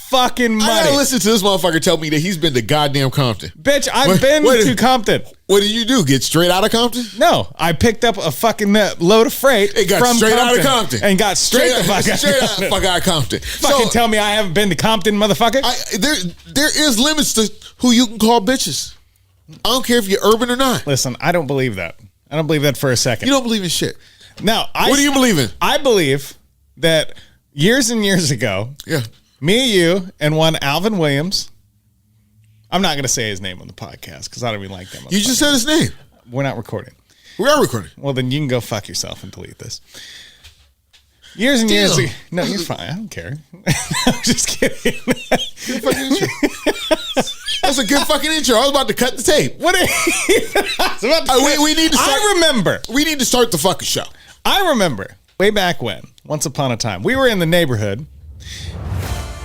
fucking money. I gotta listen to this motherfucker tell me that he's been to goddamn Compton. Bitch, I've been to Compton. What did you do? Get straight out of Compton? No, I picked up a fucking load of freight from straight Compton out of Compton. and got straight the fuck out of Compton. Fucking tell me I haven't been to Compton, motherfucker. There is limits to who you can call bitches. I don't care if you're urban or not. Listen, I don't believe that. I don't believe that for a second. You don't believe in shit. Now, what do you believe in? I believe that years and years ago, me, you, and one Alvin Williams. I'm not going to say his name on the podcast because I don't even like them. You just said his name. We're not recording. We are recording. Well, then you can go fuck yourself and delete this. Years and years ago. No, you're fine. I don't care. I'm just kidding. Good fucking intro. That's a good fucking intro. I was about to cut the tape. What? We need to start. I remember. We need to start the fucking show. I remember way back when, once upon a time, we were in the neighborhood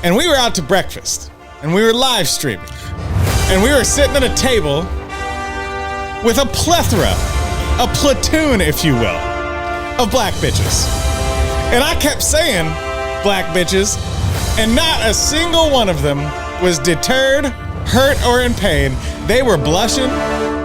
and we were out to breakfast and we were live streaming and we were sitting at a table with a plethora, a platoon, if you will, of black bitches. And I kept saying black bitches, and not a single one of them was deterred, hurt, or in pain. They were blushing.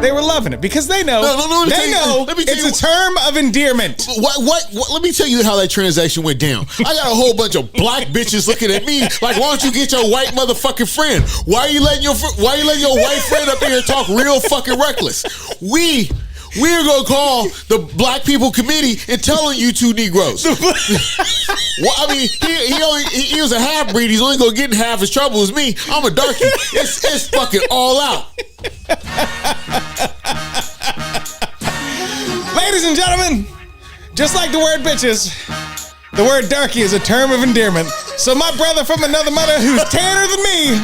They were loving it because they know. It's a term of endearment. What? Let me tell you how that transaction went down. I got a whole bunch of black bitches looking at me like, why don't you get your white motherfucking friend? Why are you letting your white friend up here talk real fucking reckless? We're going to call the Black People Committee and tell you two Negroes. Well, I mean, he was a half-breed. He's only going to get in half as trouble as me. I'm a darkie. It's fucking all out. Ladies and gentlemen, just like the word bitches, the word darkie is a term of endearment. So my brother from another mother who's tanner than me,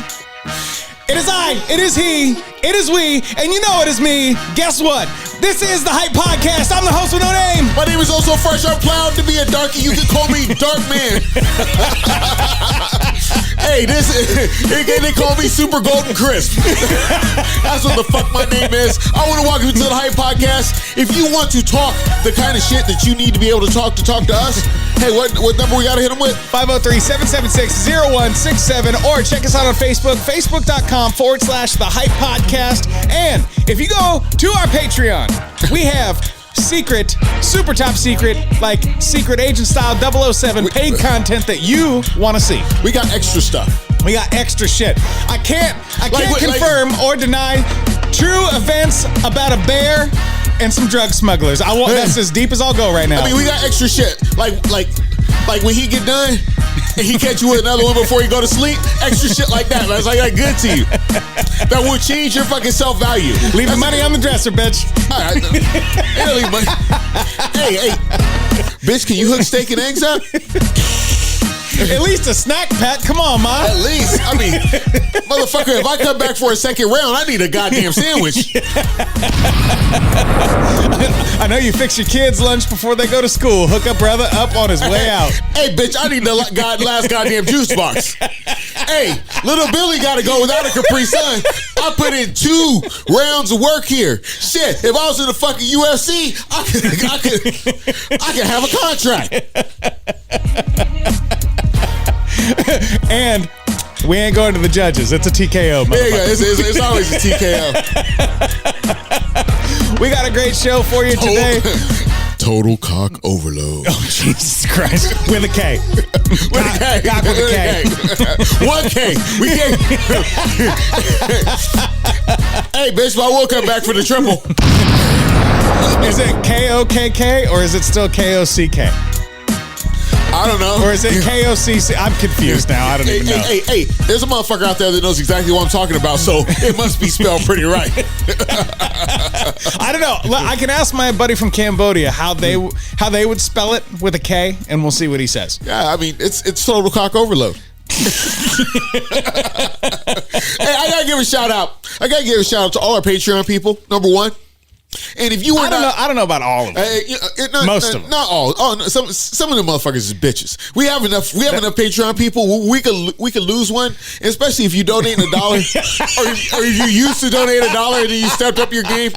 it is I, it is he, it is we, and you know it is me. Guess what? This is the Hype Podcast. I'm the host with no name. My name is also Fresh. I'm proud to be a darkie. You can call me Dark Man. Hey, they call me Super Golden Crisp. That's what the fuck my name is. I want to welcome you to the Hype Podcast. If you want to talk the kind of shit that you need to be able to talk to us, hey, what number we got to hit them with? 503-776-0167 or check us out on Facebook, facebook.com/The Hype Podcast. And if you go to our Patreon, we have secret, super top secret, like secret agent style 007 paid content that you want to see. We got extra stuff. We got extra shit. I can't confirm or deny true events about a bear and some drug smugglers. That's as deep as I'll go right now. I mean, we got extra shit. Like when he get done and he catch you with another one before you go to sleep, extra shit like that. That's like that good to you. That will change your fucking self-value. Leave the money on the dresser, bitch. All right. Leave money. Hey. Bitch, can you hook steak and eggs up? At least a snack pack. Come on, Ma. At least. I mean, motherfucker, if I come back for a second round, I need a goddamn sandwich. I know you fix your kids' lunch before they go to school. Hook a brother up on his way out. Hey, bitch, I need the last goddamn juice box. Hey, little Billy got to go without a Capri Sun. I put in 2 rounds of work here. Shit, if I was in the fucking UFC, I could have a contract. And we ain't going to the judges. It's a TKO. There you go. It's always a TKO. We got a great show for you today. Total cock overload. Oh, Jesus Christ. With a K. With a K. Cock with a K. 1K. We can't. Hey, bitch, I will come back for the triple. Is it KOKK or is it still KOCK? I don't know. Or is it KOCC? I'm confused now. I don't even know. Hey, there's a motherfucker out there that knows exactly what I'm talking about, so it must be spelled pretty right. I don't know. I can ask my buddy from Cambodia how they would spell it with a K, and we'll see what he says. Yeah, I mean, it's total cock overload. Hey, I gotta give a shout out. To all our Patreon people. Number one, And if you were I don't know about all of them. Most of them, not all. Oh, no, some of the motherfuckers is bitches. We have enough Patreon people. We could lose one, especially if you donate $1, or if you used to donate $1 and then you stepped up your game.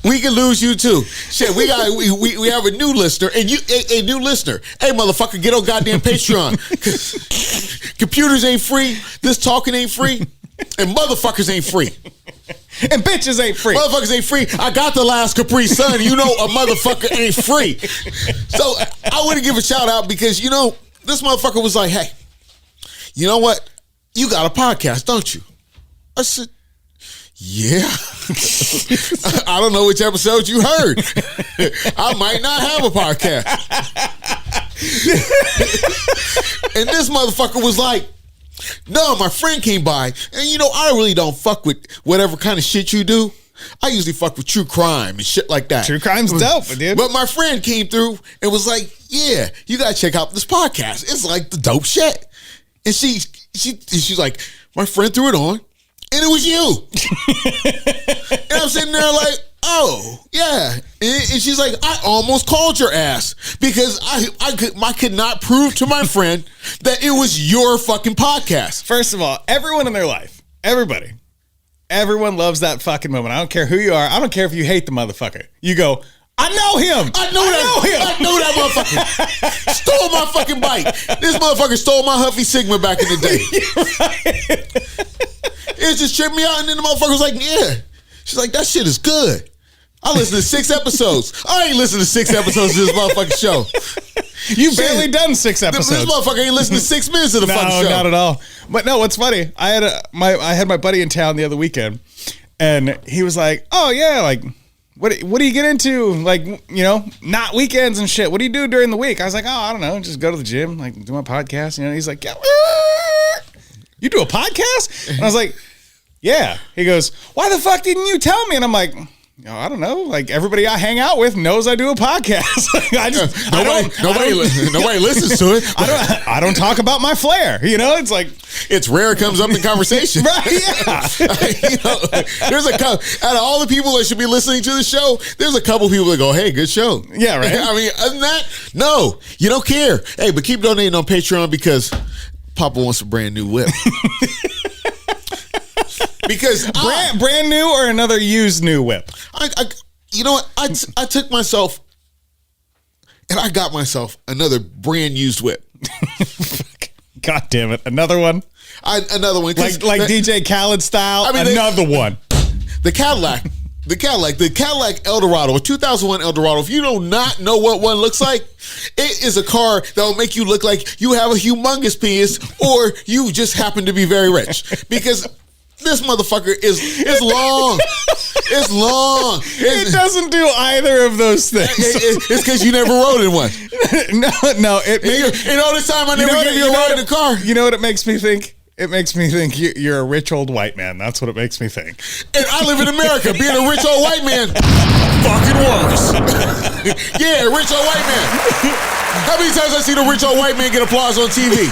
We could lose you too. Shit, we have a new listener, and a new listener. Hey, motherfucker, get on goddamn Patreon. Computers ain't free. This talking ain't free, and motherfuckers ain't free. And bitches ain't free. Motherfuckers ain't free. I got the last Capri Sun. You know a motherfucker ain't free. So I want to give a shout out because, this motherfucker was like, hey, you know what? You got a podcast, don't you? I said, yeah. I don't know which episode you heard. I might not have a podcast. And this motherfucker was like, no, my friend came by, and I really don't fuck with whatever kind of shit you do. I usually fuck with true crime and shit like that. True crime's dope, dude. But my friend came through and was like, yeah, you gotta check out this podcast. It's like the dope shit. And she's like, my friend threw it on, and it was you. And I'm sitting there like, oh, yeah. And she's like, I almost called your ass because I could not prove to my friend that it was your fucking podcast. First of all, everyone in their life, everyone loves that fucking moment. I don't care who you are. I don't care if you hate the motherfucker. You go, I know him. I know that motherfucker. Stole my fucking bike. This motherfucker stole my Huffy Sigma back in the day. It just tripped me out, and then the motherfucker was like, yeah. She's like, that shit is good. I listened to 6 episodes. I ain't listened to 6 episodes of this motherfucking show. You've barely done 6 episodes. This motherfucker ain't listened to 6 minutes of the fucking show. No, not at all. But no, what's funny, I had my buddy in town the other weekend, and he was like, oh yeah, like, what do you get into? Like, not weekends and shit. What do you do during the week? I was like, oh, I don't know, just go to the gym, like do my podcast. He's like, yeah, you do a podcast? And I was like, yeah. He goes, why the fuck didn't you tell me? And I'm like, I don't know. Like, everybody I hang out with knows I do a podcast. Nobody listens to it. I don't talk about my flair. It's like, it's rare it comes up in conversation. Right? Yeah. There's out of all the people that should be listening to the show, there's a couple people that go, hey, good show. Yeah, right. I mean, other than that, no, you don't care. Hey, but keep donating on Patreon because Papa wants a brand new whip. Because brand new or another used new whip. You know what? I took myself and I got myself another brand used whip. God damn it! Another one. Another one. Like DJ Khaled style. I mean, another one. The Cadillac Eldorado, a 2001 Eldorado. If you do not know what one looks like, it is a car that will make you look like you have a humongous penis or you just happen to be very rich. Because this motherfucker is long. It's long. It doesn't do either of those things. It's because you never rode in one. No. This time I never gave you a ride in a car. You know what it makes me think? It makes me think you're a rich old white man. That's what it makes me think. And I live in America. Being a rich old white man fucking works. Yeah, rich old white man. How many times I see the rich old white man get applause on TV?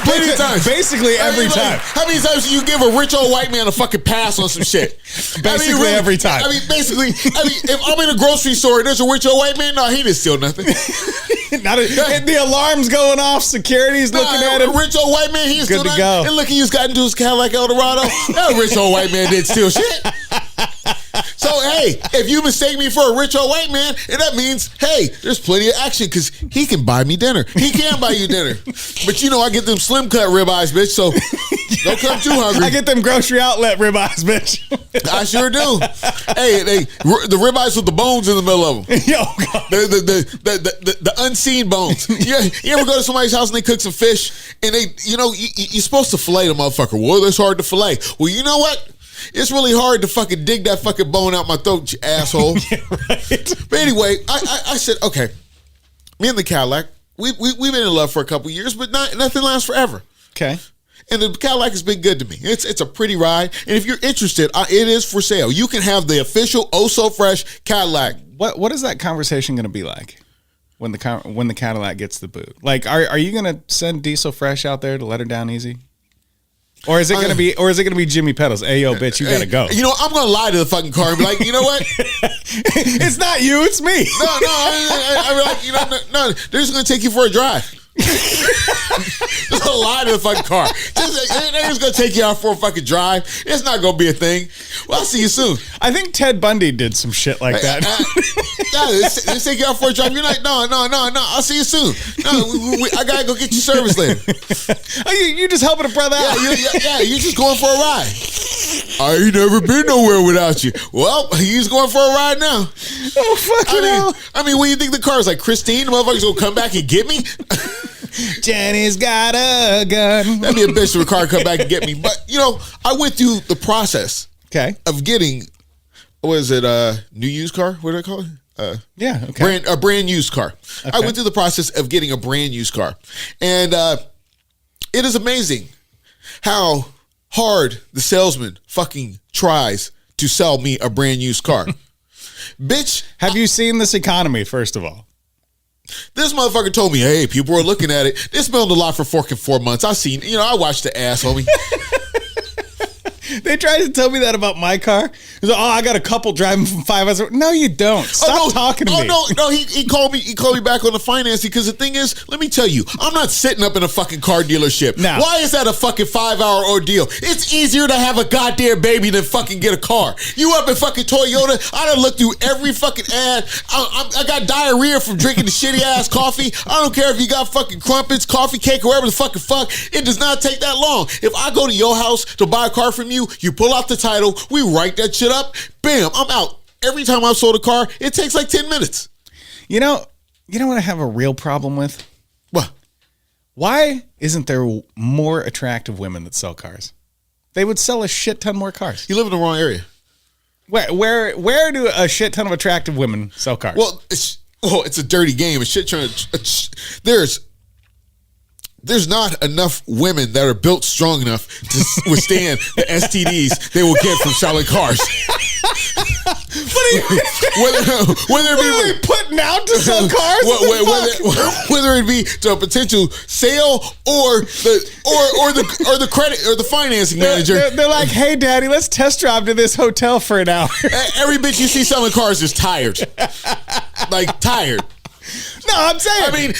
Plenty of times. Basically every time. How many times do you give a rich old white man a fucking pass on some shit? Basically every time. If I'm in a grocery store and there's a rich old white man, no, he didn't steal nothing. The alarm's going off, security's looking at him. A rich old white man, he didn't steal nothing. Go. And look, he just got into his Cadillac Eldorado. That rich old white man didn't steal shit. So, hey, if you mistake me for a rich old white man, and that means, hey, there's plenty of action because he can buy me dinner. He can buy you dinner. But I get them slim cut ribeyes, bitch, so don't come too hungry. I get them grocery outlet ribeyes, bitch. I sure do. Hey, the ribeyes with the bones in the middle of them. Yo, God. The unseen bones. Yeah, you ever go to somebody's house and they cook some fish and you're supposed to fillet the motherfucker. Well, that's hard to fillet. Well, you know what? It's really hard to fucking dig that fucking bone out my throat, you asshole. Yeah, right. But anyway, I said, okay, me and the Cadillac, we've been in love for a couple years, but nothing lasts forever. Okay. And the Cadillac has been good to me. It's a pretty ride. And if you're interested, it is for sale. You can have the official Oh So Fresh Cadillac. What is that conversation going to be like when the Cadillac gets the boot? Like, are you going to send Diesel Fresh out there to let her down easy? Or is it gonna be? Or is it gonna be Jimmy Pedals? Hey, yo, bitch, you gotta go. You know, I'm gonna lie to the fucking car and be like, you know what? It's not you, it's me. I'm like, you know, no, they're just gonna take you for a drive. Just a lie to the fucking car. They're just gonna take you out for a fucking drive. It's not gonna be a thing. Well, I'll see you soon. I think Ted Bundy did some shit like that. Let's take you out for a drive. You're like, no. I'll see you soon. No, I gotta go get your service later. Oh, you just helping a brother out. You're just going for a ride. I ain't never been nowhere without you. Well, he's going for a ride now. Oh, fucking hell. I mean, what do you think the car is like? Christine, the motherfucker's gonna come back and get me? Jenny's got a gun. That'd be a bitch if a car come back and get me. But, you know, I went through the process of getting, what is it, new used car? What do I call it? Yeah, okay. A brand used car. Okay. I went through the process of getting a brand used car. And it is amazing how hard the salesman fucking tries to sell me a brand used car. Bitch. Have you seen this economy, first of all? This motherfucker told me, hey, people are looking at it. It's been on the lot for 4 months. I watched the ass, homie. They tried to tell me that about my car. He's like, oh, I got a couple driving from 5 hours. No, you don't. Stop talking to me. No, he called me. He called me back on the financing because the thing is, let me tell you, I'm not sitting up in a fucking car dealership. No. Why is that a fucking 5-hour ordeal? It's easier to have a goddamn baby than fucking get a car. You up in fucking Toyota? I done looked through every fucking ad. I got diarrhea from drinking the shitty ass coffee. I don't care if you got fucking crumpets, coffee cake, or whatever the fucking fuck. It does not take that long. If I go to your house to buy a car from you, you pull out the title, we write that shit up, bam, I'm out. Every time I've sold a car, it takes like 10 minutes. You know what I have a real problem with? What? Why isn't there more attractive women that sell cars? They would sell a shit ton more cars. You live in the wrong area. Where do a shit ton of attractive women sell cars? Well, it's a dirty game. It's shit trying to. There's not enough women that are built strong enough to withstand the STDs they will get from selling cars. Whether it be putting out to sell cars, whether it be to a potential sale or the credit or the financing manager, they're like, "Hey, Daddy, let's test drive to this hotel for an hour." Every bitch you see selling cars is tired, like tired. No, I'm saying. I mean,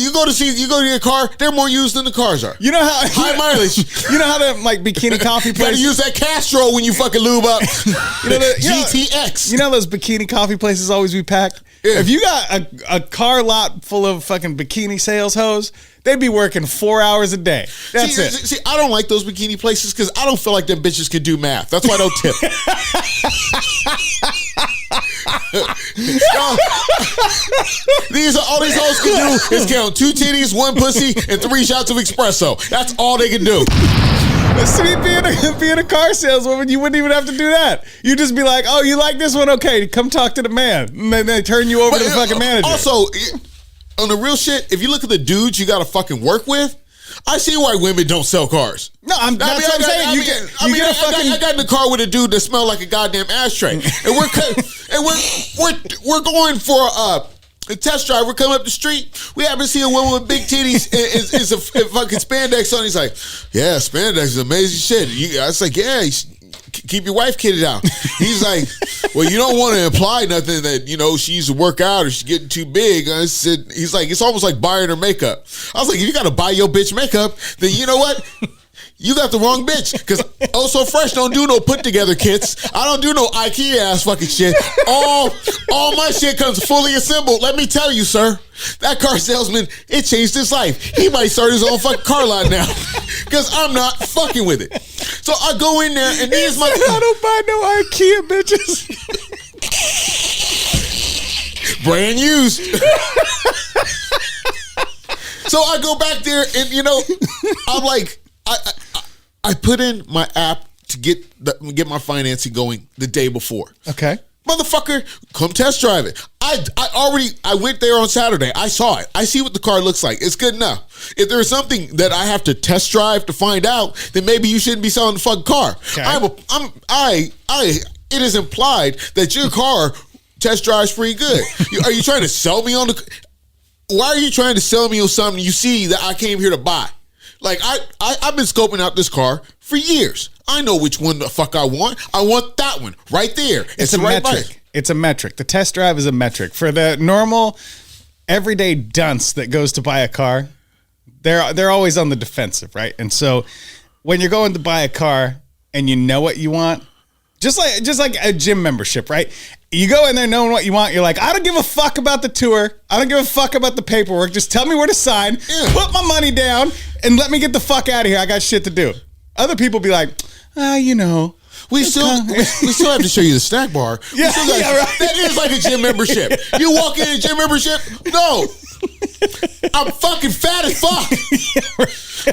you go to your car. They're more used than the cars are. You know how high mileage. You know how the like bikini coffee places. Gotta use that Castro when you fucking lube up. GTX. You know those bikini coffee places always be packed. Yeah. If you got a car lot full of fucking bikini sales hoes, they'd be working 4 hours a day. That's it. See, I don't like those bikini places because I don't feel like them bitches can do math. That's why I don't tip. All these hoes can do is count 2 titties, 1 pussy, and 3 shots of espresso. That's all they can do. See, being a car saleswoman, you wouldn't even have to do that. You just be like, "Oh, you like this one? Okay, come talk to the man." And then they turn you over to the fucking manager. Also, on the real shit, if you look at the dudes you got to fucking work with, I see why women don't sell cars. No, that's what I'm saying. I got in the car with a dude that smelled like a goddamn ashtray, and we're going for a test drive. We're coming up the street. We happen to see a woman with big titties is a fucking spandex on. He's like, "Yeah, spandex is amazing shit." I was like, "Yeah." Keep your wife kitted out. He's like, well, you don't want to imply nothing that, she used to work out or she's getting too big. I said, he's like, it's almost like buying her makeup. I was like, if you got to buy your bitch makeup, then you know what? You got the wrong bitch. Because Oh So Fresh don't do no put together kits. I don't do no IKEA ass fucking shit. All my shit comes fully assembled. Let me tell you, sir. That car salesman, it changed his life. He might start his own fucking car lot now. Because I'm not fucking with it. So I go in there and these my I don't buy no IKEA bitches. Brand used. So I go back there and I'm like, I put in my app to get my financing going the day before. Okay. Motherfucker, come test drive it. I went there on Saturday. I saw it. I see what the car looks like. It's good enough. If there's something that I have to test drive to find out, then maybe you shouldn't be selling the fucking car. Okay. It is implied that your car test drives pretty good. Are you trying to sell me on why are you trying to sell me on something you see that I came here to buy? Like I've been scoping out this car for years. I know which one the fuck I want. I want that one right there. It's a right metric. bike. It's a metric. The test drive is a metric for the normal, everyday dunce that goes to buy a car. They're always on the defensive, right? And so when you're going to buy a car and you know what you want, just like a gym membership, right? You go in there knowing what you want. You're like, I don't give a fuck about the tour. I don't give a fuck about the paperwork. Just tell me where to sign, put my money down, and let me get the fuck out of here. I got shit to do. Other people be like, you know. We still have to show you the snack bar. Yeah, right. That is like a gym membership. You walk in a gym membership? No. I'm fucking fat as fuck.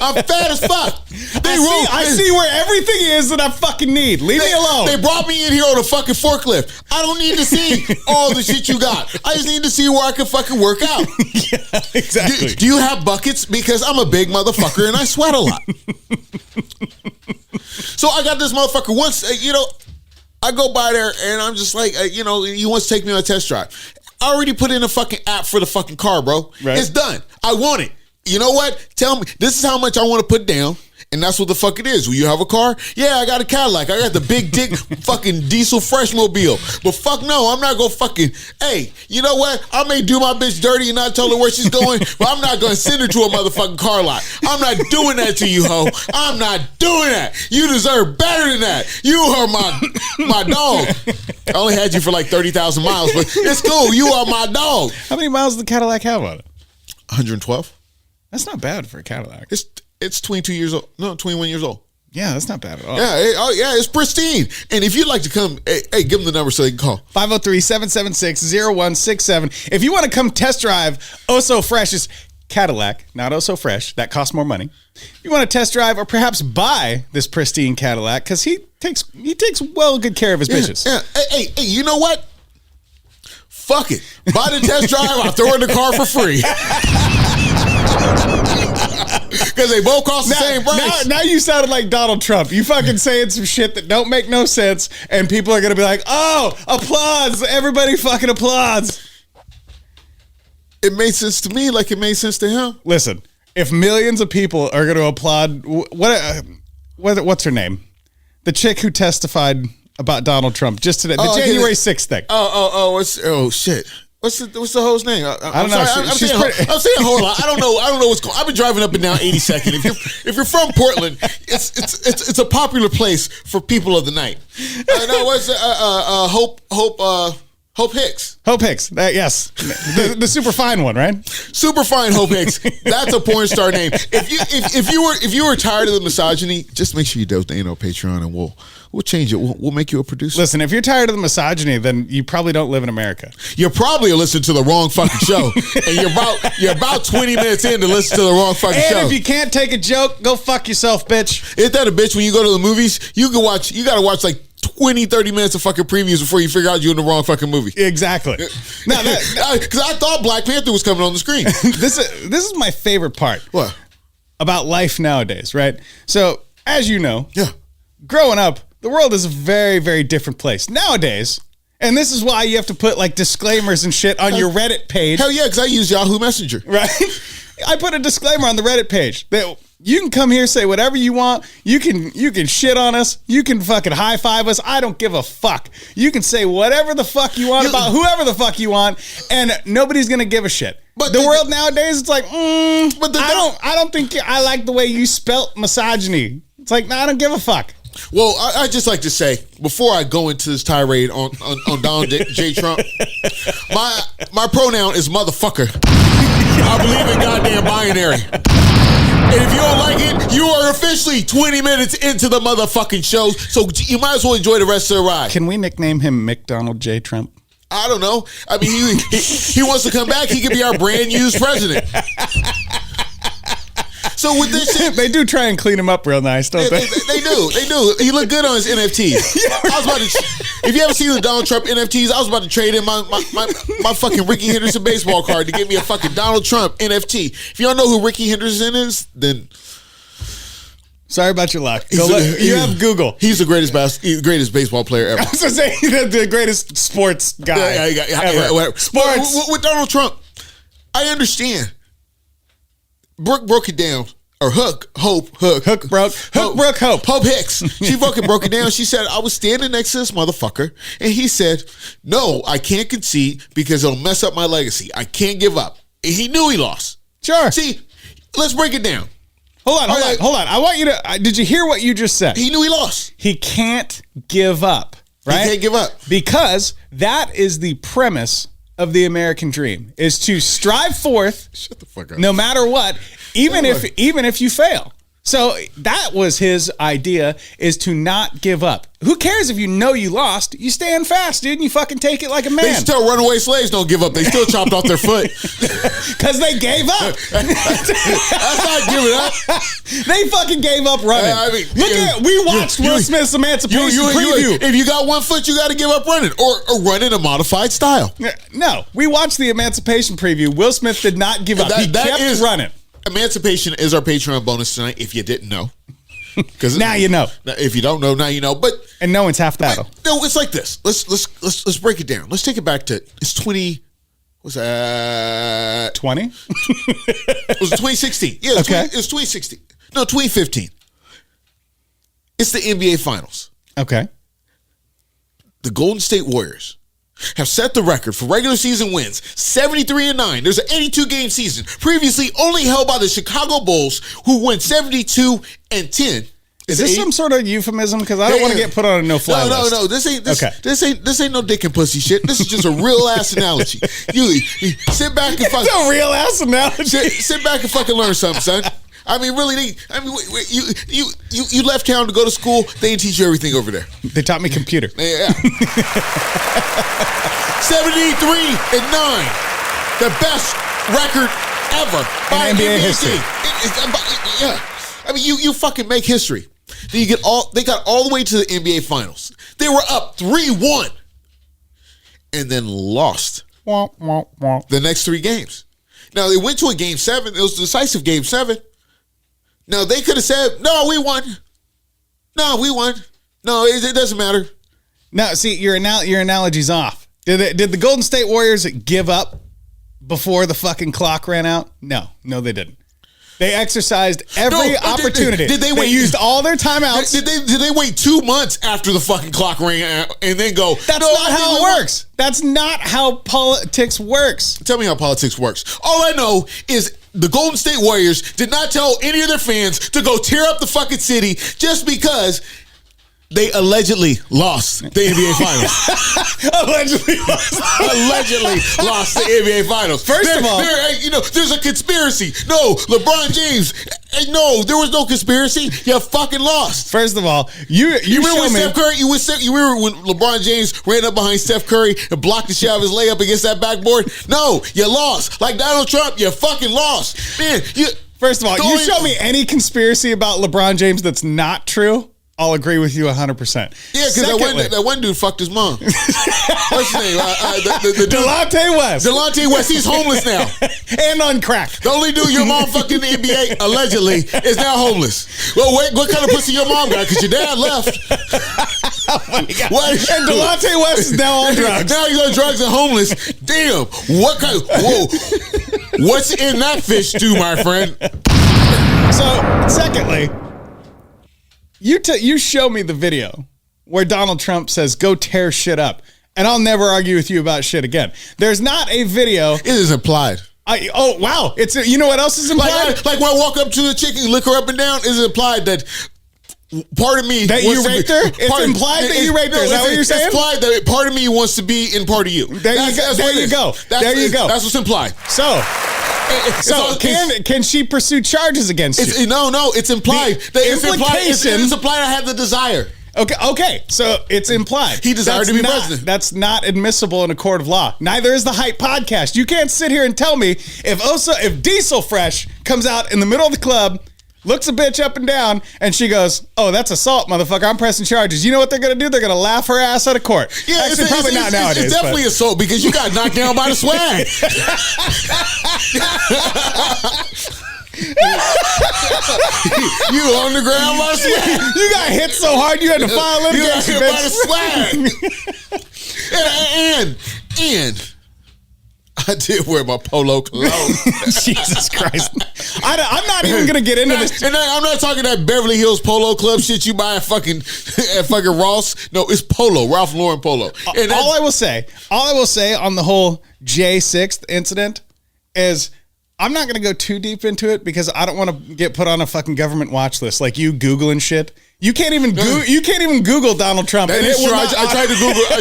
I'm fat as fuck. I see where everything is that I fucking need. Leave me alone. They brought me in here on a fucking forklift. I don't need to see all the shit you got. I just need to see where I can fucking work out. Yeah, exactly. Do you have buckets? Because I'm a big motherfucker and I sweat a lot. So I got this motherfucker once, I go by there and I'm just like, he wants to take me on a test drive. I already put in a fucking app for the fucking car, bro. Right. It's done. I want it. You know what? Tell me, this is how much I want to put down. And that's what the fuck it is. Will you have a car? Yeah, I got a Cadillac. I got the big dick fucking diesel fresh mobile. But fuck no, I'm not gonna fucking, hey, you know what? I may do my bitch dirty and not tell her where she's going, but I'm not gonna send her to a motherfucking car lot. I'm not doing that to you, ho. I'm not doing that. You deserve better than that. You are my dog. I only had you for like 30,000 miles, but it's cool. You are my dog. How many miles does the Cadillac have on it? 112. That's not bad for a Cadillac. It's 22 years old. No, 21 years old. Yeah, that's not bad at all. Yeah, it's pristine. And if you'd like to come, hey, give them the number so they can call. 503-776-0167. If you want to come test drive Oh So Fresh's Cadillac, not Oh So Fresh, that costs more money. You want to test drive or perhaps buy this pristine Cadillac because he takes well good care of his bitches. Yeah. Hey, you know what? Fuck it. Buy the test drive, I'll throw in the car for free. Because they both cost the same price. Now you sounded like Donald Trump. You fucking saying some shit that don't make no sense, and people are going to be like, oh, applause. Everybody fucking applauds. It made sense to me like it made sense to him. Listen, if millions of people are going to applaud, what's her name? The chick who testified about Donald Trump just today, the January 6th thing. Oh, shit. What's the hole's name? I don't know. I'm saying whole lot. I don't know what's called. I've been driving up and down 82nd. If you're from Portland, it's a popular place for people of the night. Hope Hicks. Hope Hicks. Yes, the super fine one, right? Super fine Hope Hicks. That's a porn star name. If you were tired of the misogyny, just make sure you donate on Patreon and we'll change it. We'll make you a producer. Listen, if you're tired of the misogyny, then you probably don't live in America. You're probably listening to the wrong fucking show, and you're about 20 minutes in to listen to the wrong fucking show. And if you can't take a joke, go fuck yourself, bitch. Isn't that a bitch? When you go to the movies, you gotta watch like 20, 30 minutes of fucking previews before you figure out you're in the wrong fucking movie. Exactly. Now, because I thought Black Panther was coming on the screen. This is my favorite part. What? About life nowadays, right? So, as you know, growing up, the world is a very, very different place nowadays. And this is why you have to put like disclaimers and shit on your Reddit page. Hell yeah, because I use Yahoo Messenger. Right? I put a disclaimer on the Reddit page that you can come here, say whatever you want. You can shit on us. You can fucking high five us. I don't give a fuck. You can say whatever the fuck you want about whoever the fuck you want, and nobody's gonna give a shit. But the world nowadays, it's like, I don't think I like the way you spelt misogyny. It's like, I don't give a fuck. Well, I just like to say, before I go into this tirade on Donald J. Trump, my pronoun is motherfucker. I believe in goddamn binary. And if you don't like it, you are officially 20 minutes into the motherfucking show, so you might as well enjoy the rest of the ride. Can we nickname him McDonald J. Trump? I don't know. I mean, he wants to come back. He could be our brand new president. So with this shit, they do try and clean him up real nice, don't they? They do. He looked good on his NFTs. I was about to. If you ever seen the Donald Trump NFTs, I was about to trade in my fucking Ricky Henderson baseball card to get me a fucking Donald Trump NFT. If you don't know who Ricky Henderson is, then sorry about your luck. You have Google. He's the greatest baseball player ever. I was gonna say the greatest sports guy ever. Sports with Donald Trump. I understand. Brooke broke it down. or Hook Hicks. She fucking broke it down. She said, I was standing next to this motherfucker, and he said, no, I can't concede because it'll mess up my legacy. I can't give up. And he knew he lost. Sure. See, let's break it down. Hold on. I want you to, did you hear what you just said? He knew he lost. He can't give up, right? He can't give up. Because that is the premise of the American dream, is to strive forth. Shut the fuck up. No matter what, even if you fail. So that was his idea, is to not give up. Who cares if you know you lost? You stand fast, dude, and you fucking take it like a man. They still runaway slaves don't give up. They still chopped off their foot. Because they gave up. That's not giving up. They fucking gave up running. We watched Will Smith's Emancipation preview. If you got one foot, you got to give up running or run in a modified style. No, we watched the Emancipation preview. Will Smith did not give up. He kept running. Emancipation is our Patreon bonus tonight, if you didn't know. Because now you know. If you don't know, now you know. But and knowing's half the battle. No, it's like this. Let's break it down. Let's take it back to it's 20. Was that 20? It was 2016. Yeah, it was 2016. No, 2015. It's the NBA Finals. Okay. The Golden State Warriors have set the record for regular season wins, 73-9. There's an 82-game season, previously only held by the Chicago Bulls, who went 72-10. Is this some sort of euphemism? Because I don't want to get put on a no-fly list. No. This ain't no dick and pussy shit. This is just a real ass analogy. You sit back and fucking. It's a real ass analogy. Sit back and fucking learn something, son. I mean, really, you left town to go to school. They didn't teach you everything over there. They taught me computer. Yeah. 73-9, the best record ever by NBA history. Yeah, I mean, you fucking make history. Then they got all the way to the NBA Finals. They were up 3-1, and then lost the next 3 games. Now they went to a game 7. It was a decisive game 7. Now, they could have said, no, we won. No, it doesn't matter. No, see, your analogy's off. Did the Golden State Warriors give up before the fucking clock ran out? No, they didn't. They exercised every opportunity. Did they wait? They used all their timeouts. Did they wait 2 months after the fucking clock ran out and then go? That's not how it works. That's not how politics works. Tell me how politics works. All I know is the Golden State Warriors did not tell any of their fans to go tear up the fucking city just because they allegedly lost the NBA Finals. Allegedly lost the NBA Finals. First of all, there's a conspiracy. No, LeBron James. No, there was no conspiracy. You fucking lost. When Steph Curry, you remember when LeBron James ran up behind Steph Curry and blocked the shot of his layup against that backboard? No, you lost. Like Donald Trump, you fucking lost. Man, first of all, you show me any conspiracy about LeBron James that's not true, I'll agree with you 100%. Yeah, because that one dude fucked his mom. What's his name? Delonte West. Delonte West. He's homeless now. And on crack. The only dude your mom fucked in the NBA, allegedly, is now homeless. Well, wait, what kind of pussy your mom got? Because your dad left. Oh my God. And Delonte West is now on drugs. Now he's on drugs and homeless. Damn. What's in that fish stew, my friend? So, secondly, you show me the video where Donald Trump says, go tear shit up. And I'll never argue with you about shit again. There's not a video. It is implied. Oh, wow. You know what else is implied? Like when I walk up to a chick and lick her up and down, is it implied that part of me that you raped her? It's implied that you raped her. Is that what you're saying? It's implied that part of me wants to be in part of you. There you go. That's what's implied. So can she pursue charges against you? No, it's implied. It's implied I had the desire. Okay. So it's implied. He desired to be president. That's not admissible in a court of law. Neither is the Hype podcast. You can't sit here and tell me if Diesel Fresh comes out in the middle of the club, looks a bitch up and down, and she goes, oh, that's assault, motherfucker. I'm pressing charges. You know what they're going to do? They're going to laugh her ass out of court. Yeah, actually, probably not nowadays. It's definitely assault because you got knocked down by the swag. You on the ground by the swag. You got hit so hard you had to file litigation. You got hit by the swag. and I did wear my polo clothes. Jesus Christ. I'm not even going to get into this. And I'm not talking that Beverly Hills Polo Club shit you buy at fucking Ross. No, it's polo, Ralph Lauren polo. And all I will say on the whole J6th incident is I'm not going to go too deep into it because I don't want to get put on a fucking government watch list like you Googling shit. You can't even Google Donald Trump. That is true. I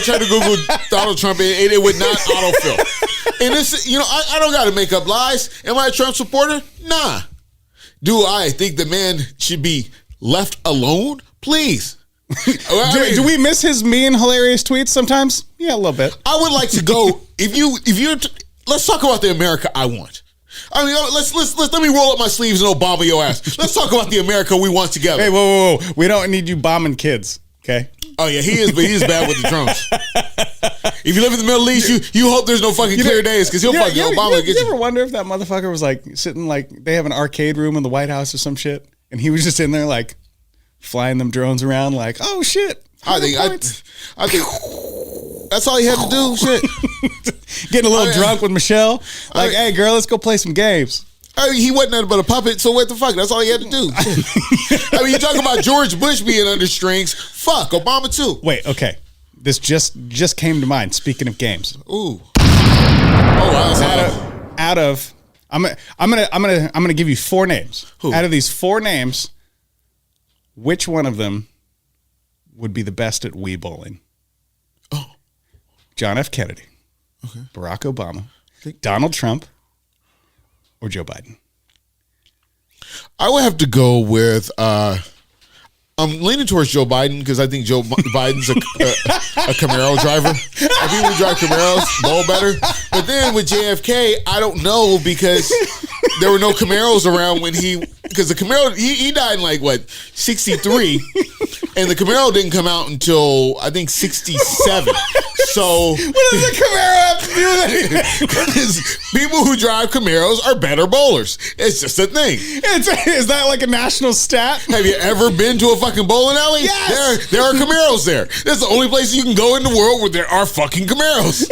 tried to Google Donald Trump and it would not autofill. And this, I don't got to make up lies. Am I a Trump supporter? Nah. Do I think the man should be left alone? Please. Do we miss his mean, hilarious tweets sometimes? Yeah, a little bit. I would like to go. Let's talk about the America I want. I mean, let me roll up my sleeves and Obama your ass. Let's talk about the America we want together. Hey, whoa. We don't need you bombing kids, okay? Oh, yeah, he is, but he's bad with the drones. If you live in the Middle East, you hope there's no fucking clear days because he'll fucking Obama get you. You ever wonder if that motherfucker was like sitting like they have an arcade room in the White House or some shit, and he was just in there like flying them drones around like, oh shit. I think that's all he had to do. Shit, getting a little drunk with Michelle. Like, hey, girl, let's go play some games. I mean, he wasn't nothing but a puppet, so what the fuck? That's all he had to do. I mean, you talk about George Bush being under strings. Fuck, Obama too. Wait, okay. This just came to mind. Speaking of games. Ooh. Oh, wow. I'm gonna give you 4 names. Who? Out of these 4 names, which one of them would be the best at Wii bowling? Oh. John F. Kennedy. Okay. Barack Obama. Donald Trump. Or Joe Biden? I would have to go with. I'm leaning towards Joe Biden because I think Joe Biden's a Camaro driver. I think we drive Camaros bowl better. But then with JFK, I don't know because there were no Camaros around when because the Camaro he died in like what 63, and the Camaro didn't come out until I think 67. So what does the Camaro have to do with anything? Because people who drive Camaros are better bowlers. It's just a thing. Is that like a national stat? Have you ever been to a fucking bowling alley? Yes. There are Camaros there. That's the only place you can go in the world where there are fucking Camaros.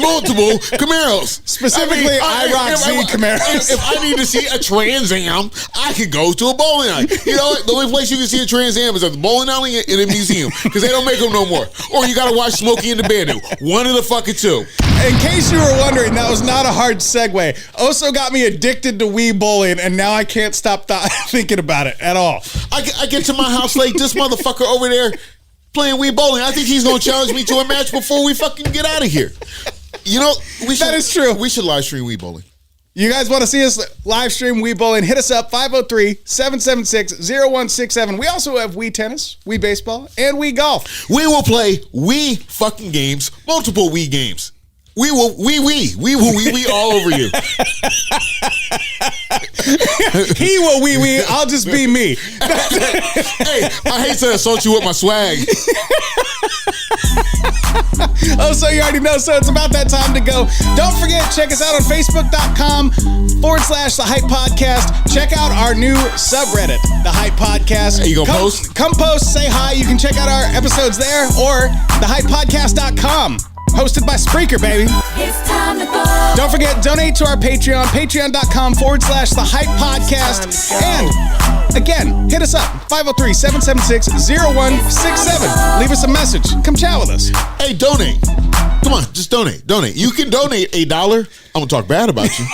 Multiple Camaros. Specifically, IROC Camaros. If I need to see a Trans Am, I could go to a bowling alley. You know what? The only place you can see a Trans Am is at the bowling alley and in a museum because they don't make them no more. Or you got to watch Smokey and the Bandit. One of the fucking two. In case you were wondering, that was not a hard segue. Oso got me addicted to Wii bowling, and now I can't stop thinking about it at all. I get to my house late. This motherfucker over there playing Wii bowling. I think he's going to challenge me to a match before we fucking get out of here. You know, that is true. We should live stream Wii bowling. You guys want to see us live stream Wii bowling? Hit us up, 503-776-0167. We also have Wii tennis, Wii baseball, and Wii golf. We will play Wii fucking games, multiple Wii games. We will all over you. He will wee. I'll just be me. Hey, I hate to insult you with my swag. Oh, so you already know. So it's about that time to go. Don't forget, check us out on Facebook.com/The Hype Podcast. Check out our new subreddit, The Hype Podcast. Hey, you gonna post? Come post, say hi. You can check out our episodes there or thehypepodcast.com. Hosted by Spreaker, baby. It's time to go. Don't forget, donate to our Patreon, patreon.com/The Hype Podcast. And again, hit us up, 503-776-0167. Leave us a message. Come chat with us. Hey, donate. Come on, just donate. You can donate $1. I'm going to talk bad about you.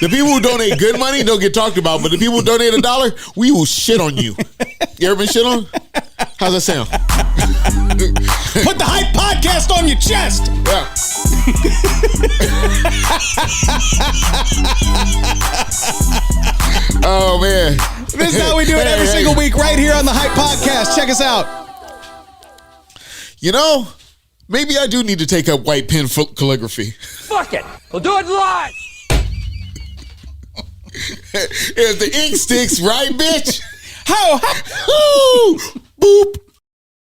The people who donate good money don't get talked about, but the people who donate $1, we will shit on you. You ever been shit on? How's that sound? Put the Hype Podcast on your chest. Yeah. Oh, man. This is how we do it every single week right here on the Hype Podcast. Check us out. You know, maybe I do need to take up white pen calligraphy. Fuck it. We'll do it live. If the ink sticks, right, bitch? How?